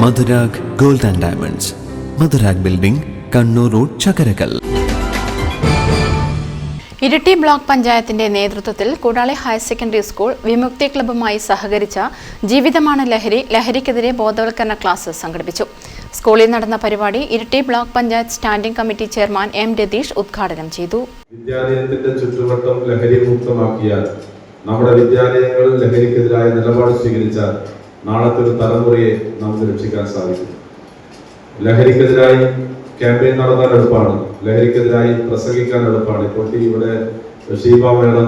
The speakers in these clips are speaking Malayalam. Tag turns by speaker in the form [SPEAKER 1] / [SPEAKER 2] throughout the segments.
[SPEAKER 1] Madhurag gold and diamonds, Madhurag building, Kannur road, Chakkarakal.
[SPEAKER 2] Iritty block പഞ്ചായത്തിന്റെ നേതൃത്വത്തിൽ കൂടാളി ഹയർ സെക്കൻഡറി സ്കൂൾ വിമുക്തി ക്ലബ്ബുമായി സഹകരിച്ച ജീവിതമാണ് ലഹരി, ലഹരിക്കെതിരെ ബോധവൽക്കരണ ക്ലാസ് സംഘടിപ്പിച്ചു. സ്കൂളിൽ നടന്ന പരിപാടി Iritty block panchayat standing committee chairman M Ratheesh ഉദ്ഘാടനം ചെയ്തു.
[SPEAKER 3] വിദ്യാലയത്തിന്റെ ചുറ്റുവട്ടം ലഹരി മുക്തമാക്കിയാൽ, നമ്മുടെ വിദ്യാലയങ്ങളിൽ ലഹരിക്കെതിരായ നിലപാട് സ്വീകരിച്ചാൽ നാളത്തെ ഒരു തലമുറയെ നമുക്ക് രക്ഷിക്കാൻ സാധിക്കും. ലഹരിക്കെതിരായി ക്യാമ്പയിൻ നടത്താൻ എളുപ്പമാണ്, ലഹരിക്കെതിരായി പ്രസംഗിക്കാൻ എളുപ്പമാണ്. ഇപ്പോൾ ഇവിടെ ഷീബ മേഡം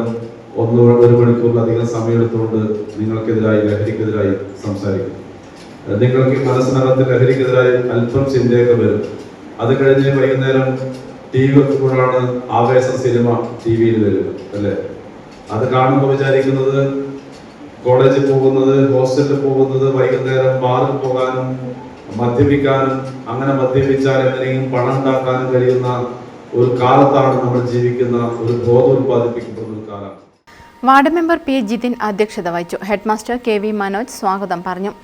[SPEAKER 3] 1 മണിക്കൂറിലധികം സമയമെടുത്തുകൊണ്ട് നിങ്ങൾക്കെതിരായി ലഹരിക്കെതിരായി സംസാരിക്കും. നിങ്ങൾക്ക് മനസ്സിനകത്ത് ലഹരിക്കെതിരായി അല്പം ചിന്തയൊക്കെ വരും. അത് കഴിഞ്ഞ് വൈകുന്നേരം TV വെക്കുമ്പോഴാണ് ആവേശം സിനിമ TV-യിൽ വരും, അല്ലേ? അത് കാണുമ്പോൾ വിചാരിക്കുന്നത് കോളേജിൽ പോകുന്നത്, ഹോസ്റ്റലിൽ പോകുന്നത്, വൈകുന്നേരം ബാറിൽ പോകാനും മദ്യപിക്കാനും, അങ്ങനെ മദ്യപിച്ചാൽ എങ്ങനെയും പണം ഉണ്ടാക്കാനും കഴിയുന്ന ഒരു കാലത്താണ് നമ്മൾ ജീവിക്കുന്ന. ഒരു ബോധം ഉത്പാദിപ്പിക്കുന്ന ഒരു കാലം.
[SPEAKER 2] വാർഡ് മെമ്പർ പി ജിതിൻ അധ്യക്ഷത വഹിച്ചു. ഹെഡ് മാസ്റ്റർ KV മനോജ് സ്വാഗതം പറഞ്ഞു.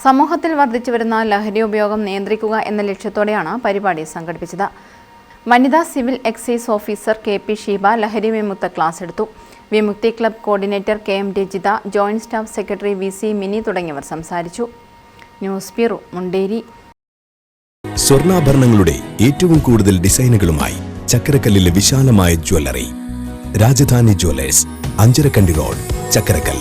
[SPEAKER 2] സമൂഹത്തിൽ വർദ്ധിച്ചുവരുന്ന ലഹരി ഉപയോഗം നിയന്ത്രിക്കുക എന്ന ലക്ഷ്യത്തോടെയാണ് പരിപാടി സംഘടിപ്പിച്ചത്. വനിതാ civil excise officer KP Sheeba ലഹരി വിമുക്ത ക്ലാസ് എടുത്തു. വിമുക്തി club coordinator KM Rajitha, joint staff secretary VC Mini തുടങ്ങിയവർ സംസാരിച്ചു. News bureau, Munderi.
[SPEAKER 4] സ്വർണ്ണാഭരണങ്ങളുടെ ഏറ്റവും കൂടുതൽ ഡിസൈനുകളുമായി ചക്കരക്കല്ലിലെ വിശാലമായ jewellery Rajadhani jewellers, Anjarakandi road, Chakkarakkal.